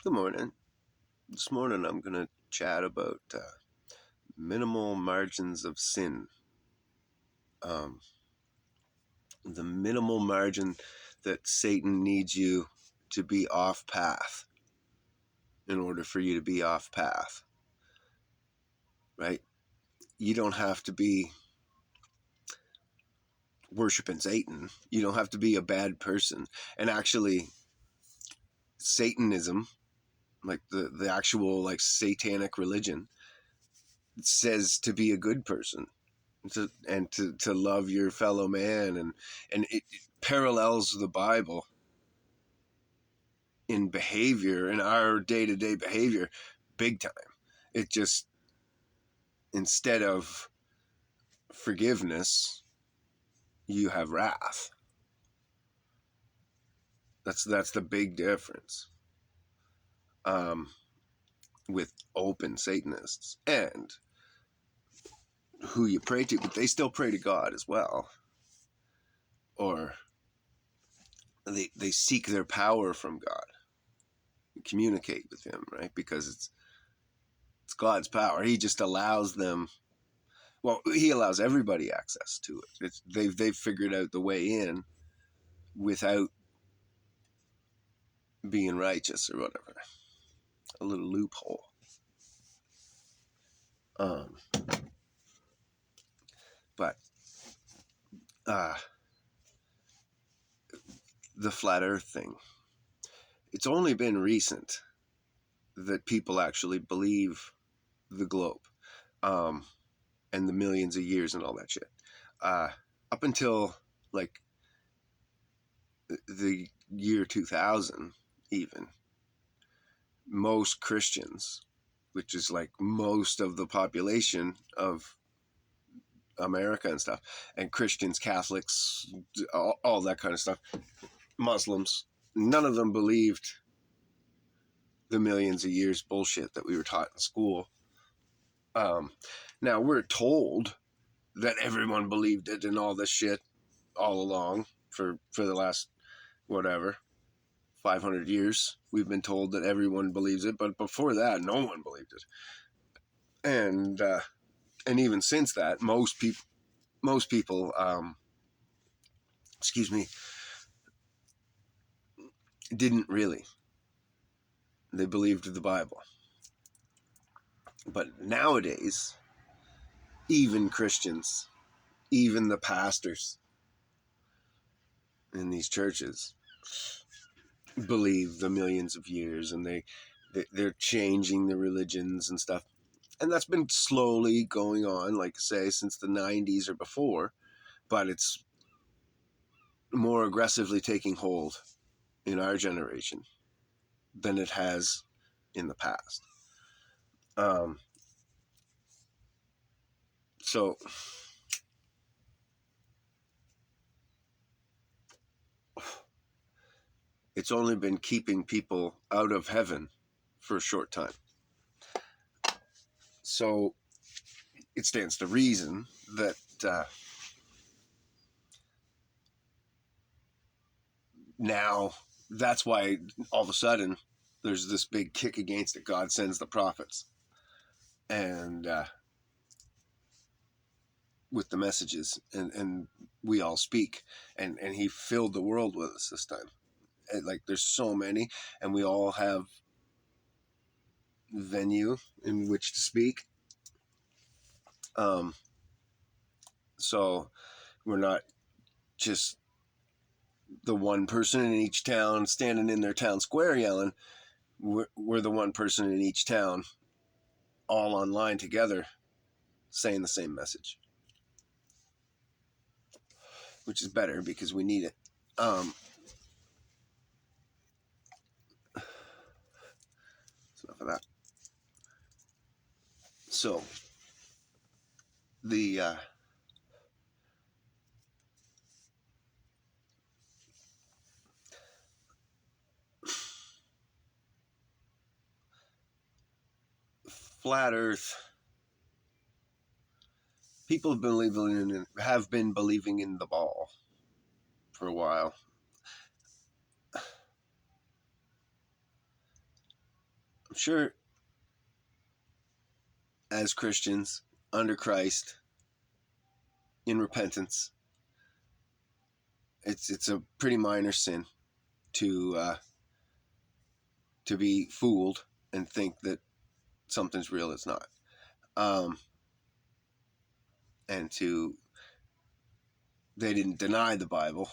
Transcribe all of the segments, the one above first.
Good morning. This morning I'm going to chat about minimal margins of sin. Um, the minimal margin that Satan needs you to be off path in order for you to be off path, right? You don't have to be worshiping Satan. You don't have to be a bad person. And actually, Satanism, like the actual like satanic religion, says to be a good person. To love your fellow man, and it parallels the Bible in behavior, in our day-to-day behavior, big time. It just, instead of forgiveness, you have wrath. That's the big difference, um, with open Satanists and who you pray to, but they still pray to God as well, or they seek their power from God, communicate with Him, right? Because it's God's power. He just allows them. Well, He allows everybody access to it. They've figured out the way in without being righteous or whatever. A little loophole. Um, but uh, the flat Earth thing. It's only been recent that people actually believe the globe, um, and the millions of years and all that shit. Up until like the year 2000, even, most Christians, which is like most of the population of America and stuff, and Christians, Catholics, all that kind of stuff, Muslims, none of them believed the millions of years bullshit that we were taught in school. Um, Now we're told that everyone believed it and all this shit all along for the last whatever 500 years. We've been told that everyone believes it, but before that, no one believed it. And even since that, most people, excuse me, didn't really. They believed the Bible. But nowadays, even Christians, even the pastors in these churches believe the millions of years, and they're changing the religions and stuff. And that's been slowly going on, like say, since the 90s or before, but it's more aggressively taking hold in our generation than it has in the past. Um, so it's only been keeping people out of heaven for a short time. So it stands to reason that now that's why all of a sudden there's this big kick against it. God sends the prophets, and with the messages, and we all speak, and He filled the world with us this time. And like there's so many, and we all have venue in which to speak. Um, so we're not just the one person in each town standing in their town square yelling. We're the one person in each town, all online together, saying the same message, which is better because we need it. Um, enough of that. So the flat Earth, people have been believing in the ball for a while. I'm sure as Christians under Christ in repentance, it's a pretty minor sin to be fooled and think that something's real it's not, um, and to they didn't deny the Bible,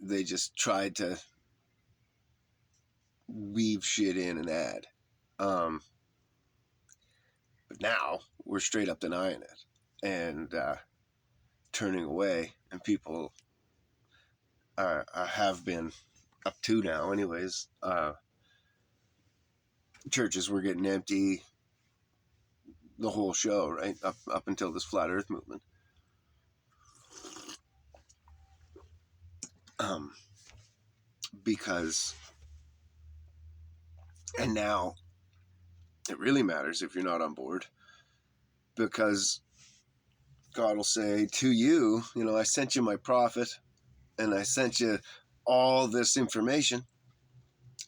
they just tried to weave shit in and add. Um, but now we're straight up denying it and turning away, and people have been up to now, anyways. Churches were getting empty, the whole show, right? Up until this flat Earth movement. Um, because, and now it really matters if you're not on board, because God will say to you, you know, I sent you my prophet, and I sent you all this information,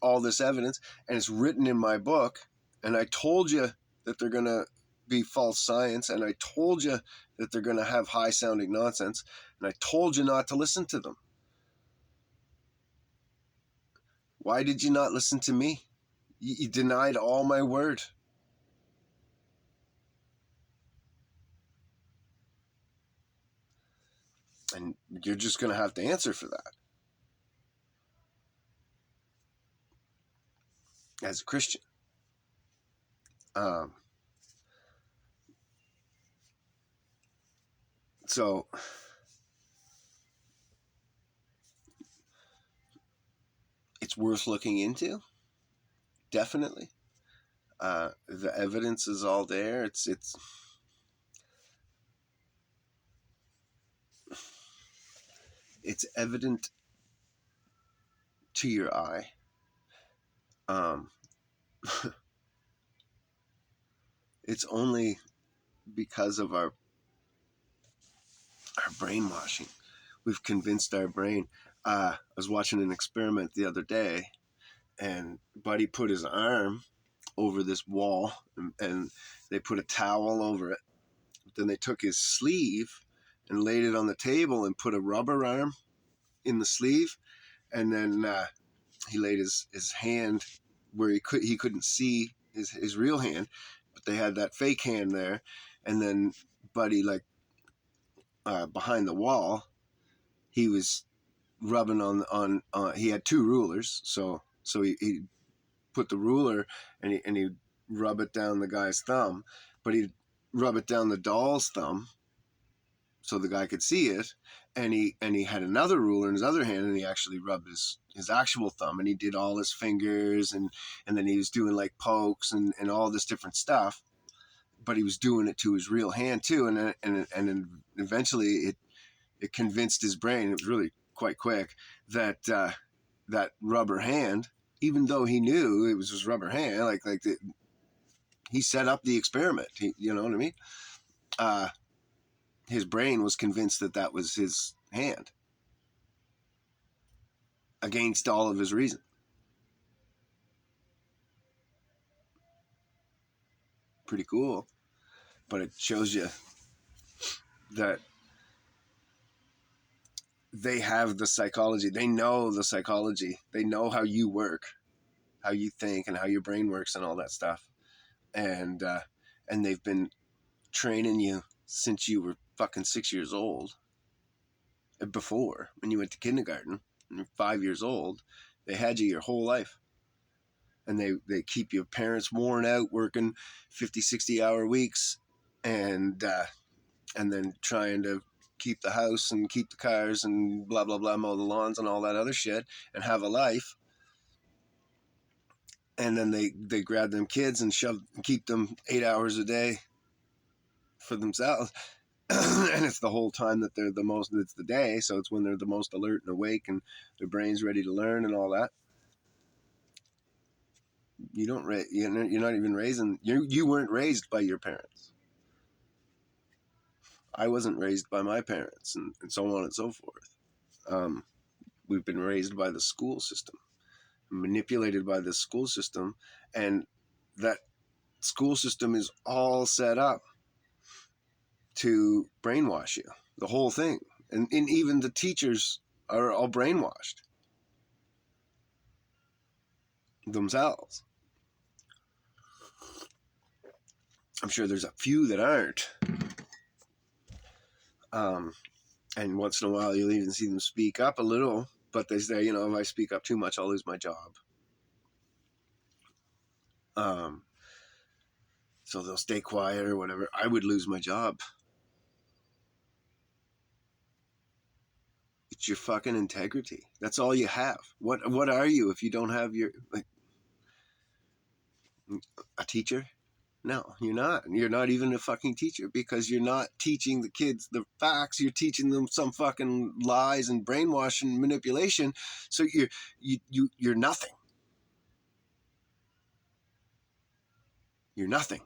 all this evidence, and it's written in my book, and I told you that they're going to be false science, and I told you that they're going to have high sounding nonsense, and I told you not to listen to them. Why did you not listen to me? You denied all my word. And you're just going to have to answer for that as a Christian. Um, so it's worth looking into, definitely. The evidence is all there. It's evident to your eye. Um, it's only because of our brainwashing. We've convinced our brain. I was watching an experiment the other day, and Buddy put his arm over this wall, and they put a towel over it. Then they took his sleeve and laid it on the table and put a rubber arm in the sleeve, and then he laid his hand where he couldn't see his real hand, but they had that fake hand there, and then Buddy, like, behind the wall, he was rubbing on he had two rulers, so he put the ruler and he rub it down the guy's thumb, but he'd rub it down the doll's thumb so the guy could see it, and he had another ruler in his other hand, and he actually rubbed his actual thumb, and he did all his fingers, and then he was doing like pokes and all this different stuff, but he was doing it to his real hand too, and eventually it convinced his brain, it was really quite quick, that that rubber hand, even though he knew it was his rubber hand, he set up the experiment. You know what I mean? His brain was convinced that that was his hand, against all of his reason. Pretty cool, but it shows you that they have the psychology. They know the psychology. They know how you work, how you think, and how your brain works, and all that stuff. And they've been training you since you were fucking 6 years old. Before, when you went to kindergarten, and you're 5 years old, they had you your whole life. And they keep your parents worn out working 50, 60-hour weeks, and then trying to keep the house and keep the cars and blah, blah, blah, mow the lawns and all that other shit and have a life. And then they grab them kids and keep them 8 hours a day for themselves. And it's the whole time that they're it's the day, so it's when they're the most alert and awake and their brain's ready to learn and all that. You're not even raising, you weren't raised by your parents. I wasn't raised by my parents, and so on and so forth. We've been raised by the school system, manipulated by the school system, and that school system is all set up to brainwash you, the whole thing. And even the teachers are all brainwashed themselves. I'm sure there's a few that aren't. And once in a while you'll even see them speak up a little, but they say, you know, if I speak up too much, I'll lose my job. So they'll stay quiet or whatever. I would lose my job. It's your fucking integrity. That's all you have. What are you if you don't have your, like, a teacher? No, you're not. You're not even a fucking teacher, because you're not teaching the kids the facts. You're teaching them some fucking lies and brainwashing and manipulation. So you're nothing. You're nothing,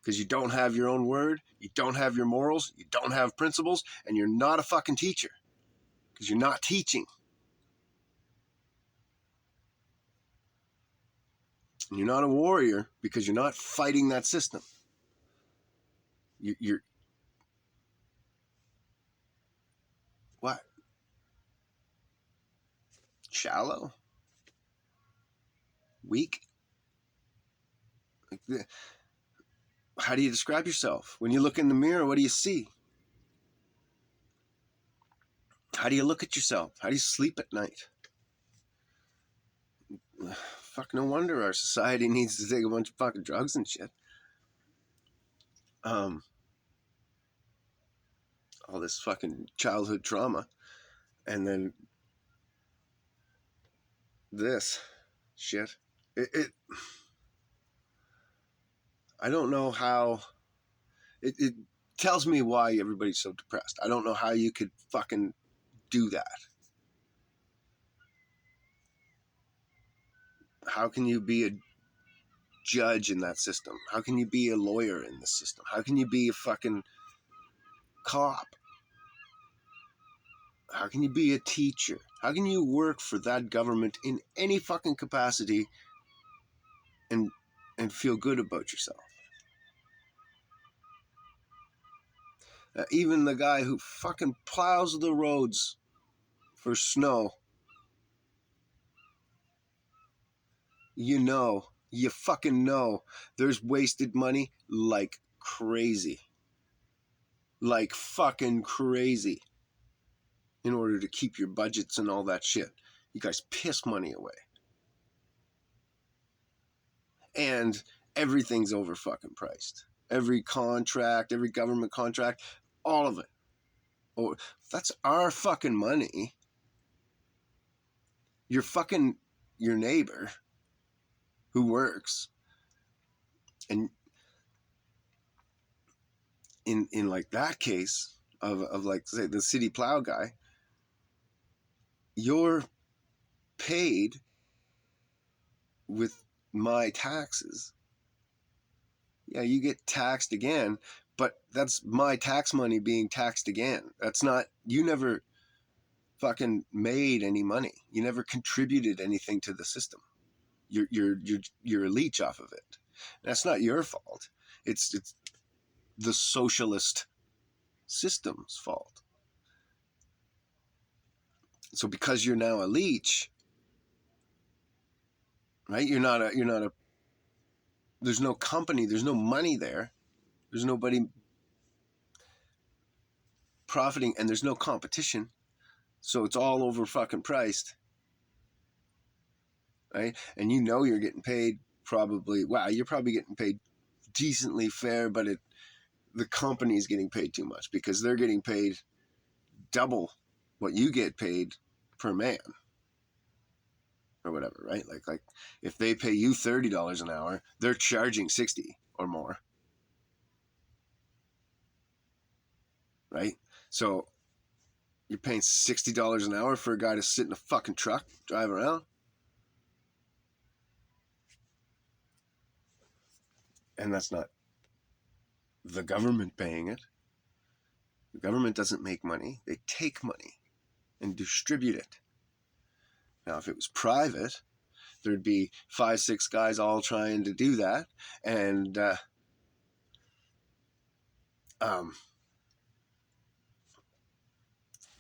because you don't have your own word. You don't have your morals. You don't have principles, and you're not a fucking teacher, because you're not teaching. And you're not a warrior, because you're not fighting that system. You're what? Shallow? Weak? Like, how do you describe yourself? When you look in the mirror, what do you see? How do you look at yourself? How do you sleep at night? Fuck, no wonder our society needs to take a bunch of fucking drugs and shit. All this fucking childhood trauma. And then this shit. I don't know how. It tells me why everybody's so depressed. I don't know how you could fucking do that. How can you be a judge in that system? How can you be a lawyer in this system? How can you be a fucking cop? How can you be a teacher? How can you work for that government in any fucking capacity and feel good about yourself? Even the guy who fucking plows the roads for snow, you fucking know there's wasted money like crazy. Like fucking crazy. In order to keep your budgets and all that shit. You guys piss money away. And everything's over fucking priced. Every contract, every government contract, all of it. Oh, that's our fucking money. Your neighbor who works, and in like that case of like, say, the city plow guy, you're paid with my taxes. Yeah, you get taxed again, but that's my tax money being taxed again. That's not, you never fucking made any money. You never contributed anything to the system. You're a leech off of it. That's not your fault. It's the socialist system's fault. So because you're now a leech, right? You're not a. There's no company. There's no money there. There's nobody profiting, and there's no competition. So it's all over fucking priced, right? And you know you're getting paid probably. Wow, you're probably getting paid decently fair, but the company's getting paid too much, because they're getting paid double what you get paid per man or whatever, right? Like if they pay you $30 an hour, they're charging 60 or more, right? So you're paying $60 an hour for a guy to sit in a fucking truck, drive around. And that's not the government paying it. The government doesn't make money. They take money and distribute it. Now, if it was private, there'd be 5-6 guys all trying to do that, and um,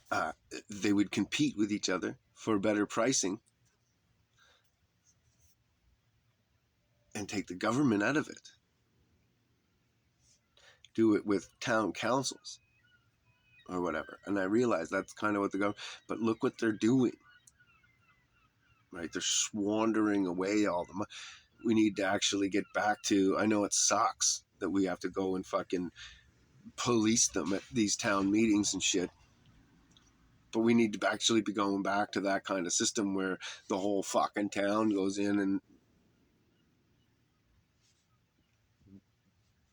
uh, they would compete with each other for better pricing and take the government out of it. Do it with town councils or whatever. And I realize that's kind of what the government, but look what they're doing, right? They're squandering away all the money. We need to actually get back to, I know it sucks that we have to go and fucking police them at these town meetings and shit, but we need to actually be going back to that kind of system where the whole fucking town goes in and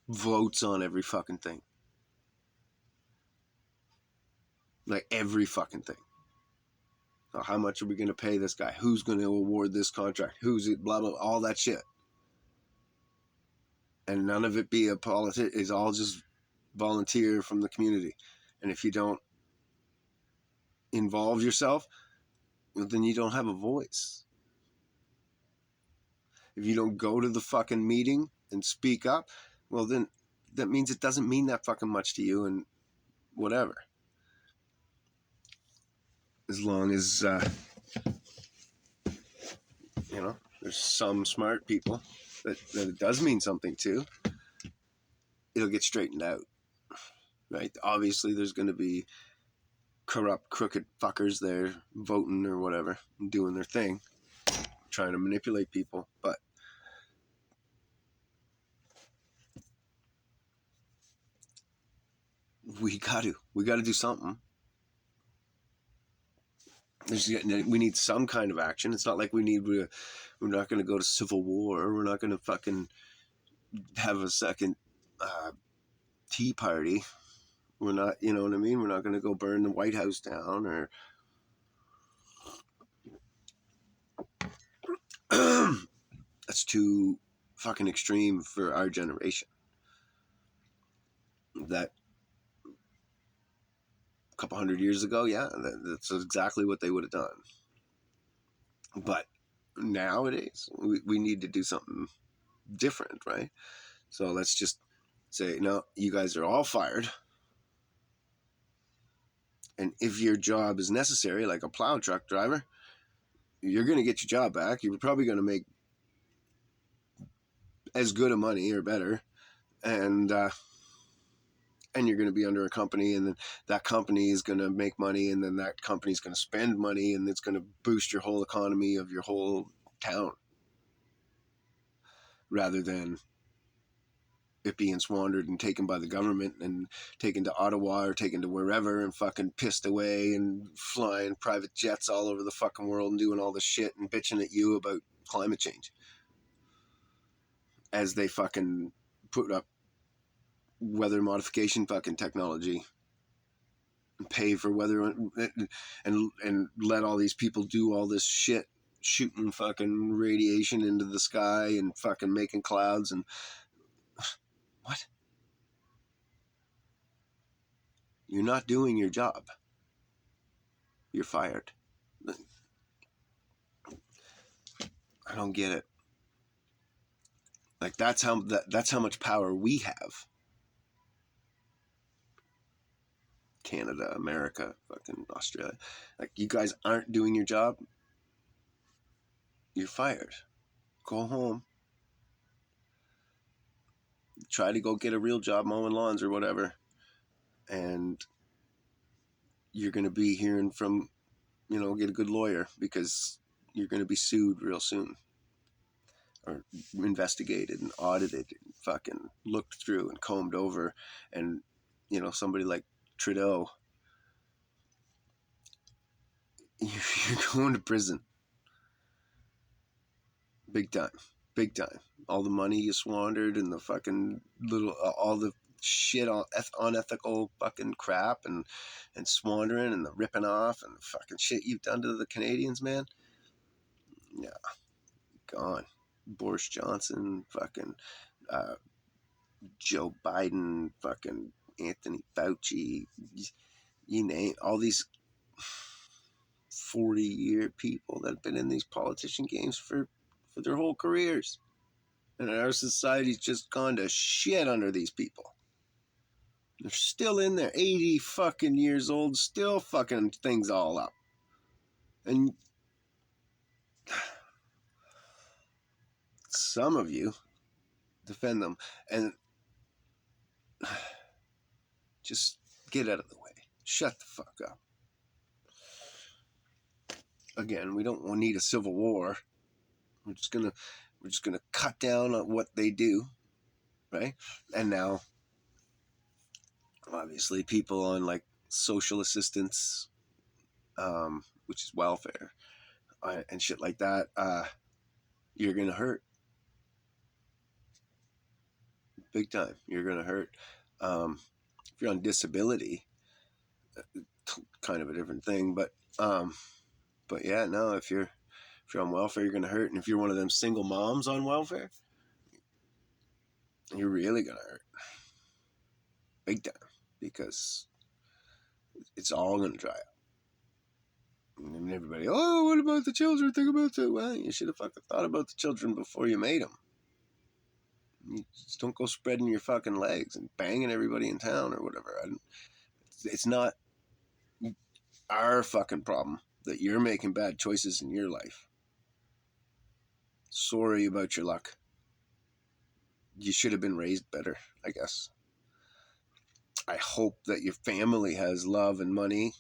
votes on every fucking thing. Like every fucking thing. So how much are we going to pay this guy? Who's going to award this contract? Who's it? Blah, blah, all that shit. And none of it be a politic. It's all just volunteer from the community. And if you don't involve yourself, well, then you don't have a voice. If you don't go to the fucking meeting and speak up, well, then that means it doesn't mean that fucking much to you and whatever. As long as, there's some smart people that it does mean something to, it'll get straightened out, right? Obviously, there's going to be corrupt, crooked fuckers there voting or whatever, doing their thing, trying to manipulate people, but we got to do something. We need some kind of action. It's not like we're not going to go to civil war. We're not going to fucking have a second Tea Party. We're not, you know what I mean? We're not going to go burn the White House down or that's too fucking extreme for our generation. That a couple hundred years ago, yeah, that's exactly what they would have done. But nowadays, we need to do something different, right? So let's just say, no, you guys are all fired. And if your job is necessary, like a plow truck driver, you're going to get your job back. You're probably going to make as good a money or better. And you're going to be under a company, and then that company is going to make money, and then that company is going to spend money, and it's going to boost your whole economy of your whole town, rather than it being squandered and taken by the government and taken to Ottawa or taken to wherever and fucking pissed away and flying private jets all over the fucking world and doing all this shit and bitching at you about climate change as they fucking put up weather modification fucking technology and pay for weather and let all these people do all this shit, shooting fucking radiation into the sky and fucking making clouds and what? You're not doing your job. You're fired. I don't get it. Like that's how much power we have. Canada, America, fucking Australia. Like you guys aren't doing your job. You're fired. Go home. Try to go get a real job mowing lawns or whatever. And you're going to be hearing from, get a good lawyer because you're going to be sued real soon. Or investigated and audited and fucking looked through and combed over. And, somebody like Trudeau, you're going to prison. Big time. Big time. All the money you squandered and the fucking all the shit on unethical fucking crap and squandering and the ripping off and the fucking shit you've done to the Canadians, man. Yeah. Gone. Boris Johnson, fucking Joe Biden, fucking Anthony Fauci, you name all these 40-year people that have been in these politician games for for their whole careers. And our society's just gone to shit under these people. They're still in there, 80 fucking years old, still fucking things all up. And some of you defend them and just get out of the way. Shut the fuck up. Again, we don't need a civil war. We're just gonna cut down on what they do, right? And now, obviously, people on like social assistance, which is welfare, and shit like that, you're gonna hurt big time. You're gonna hurt. If you're on disability, kind of a different thing, but yeah, no. If you're on welfare, you're gonna hurt, and if you're one of them single moms on welfare, you're really gonna hurt big time, because it's all gonna dry up. And everybody, oh, what about the children? Think about that. Well, you should have fucking thought about the children before you made them. You just don't go spreading your fucking legs and banging everybody in town or whatever. It's not our fucking problem that you're making bad choices in your life. Sorry about your luck. You should have been raised better, I guess. I hope that your family has love and money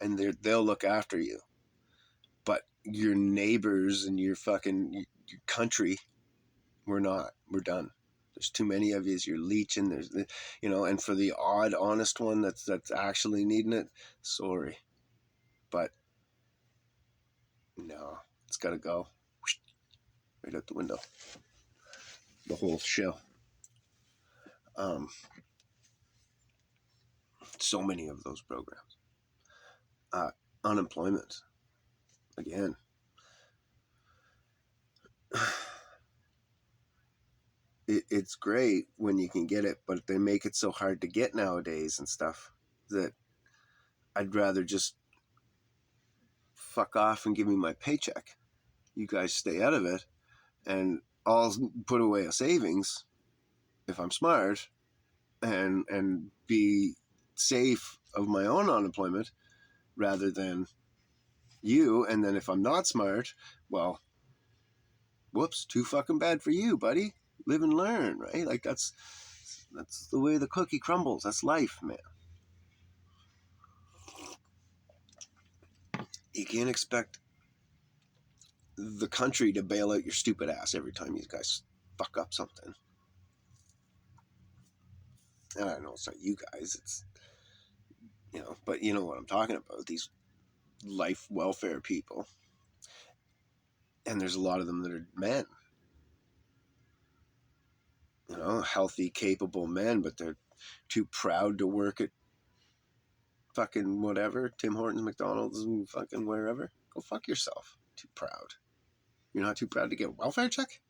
and they'll look after you. But your neighbors and your fucking your country, we're not. We're done. There's too many of you. You're leeching. There's, and for the odd, honest one that's actually needing it, sorry. But no, it's got to go. Right out the window. The whole show. So many of those programs. Unemployment. Again. It's great when you can get it, but they make it so hard to get nowadays and stuff that I'd rather just fuck off and give me my paycheck. You guys stay out of it, and I'll put away a savings if I'm smart and be safe of my own unemployment rather than you. And then if I'm not smart, well, whoops, too fucking bad for you, buddy. Live and learn, right? Like that's the way the cookie crumbles. That's life, man. You can't expect the country to bail out your stupid ass every time you guys fuck up something. And I know it's not you guys, it's, but you know what I'm talking about, these life welfare people. And there's a lot of them that are men. Healthy, capable men, but they're too proud to work at fucking whatever, Tim Hortons, McDonald's, and fucking wherever. Go fuck yourself. Too proud. You're not too proud to get a welfare check?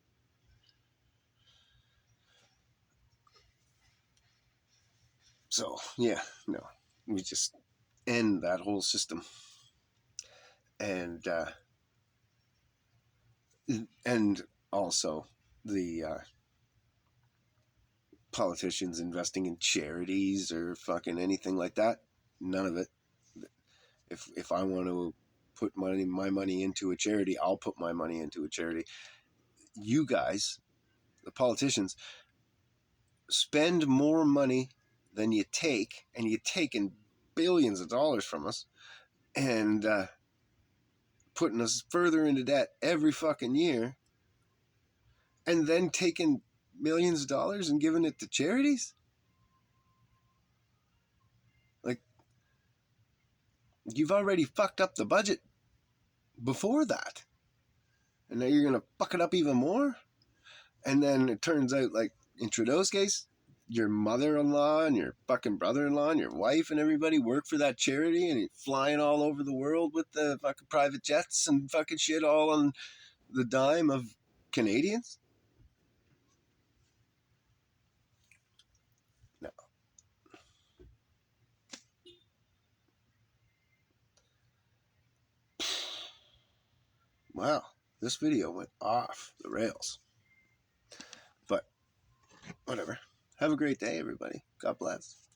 So, yeah, no. We just end that whole system. And also the politicians investing in charities or fucking anything like that. None of it. If I want to put my money into a charity, I'll put my money into a charity. You guys, the politicians, spend more money than you take, and you're taking billions of dollars from us and putting us further into debt every fucking year, and then taking millions of dollars and giving it to charities? Like, you've already fucked up the budget before that, and now you're gonna fuck it up even more. And then it turns out, like in Trudeau's case, your mother-in-law and your fucking brother-in-law and your wife and everybody work for that charity, and you're flying all over the world with the fucking private jets and fucking shit, all on the dime of Canadians. No. Wow. This video went off the rails. But whatever. Have a great day, everybody. God bless.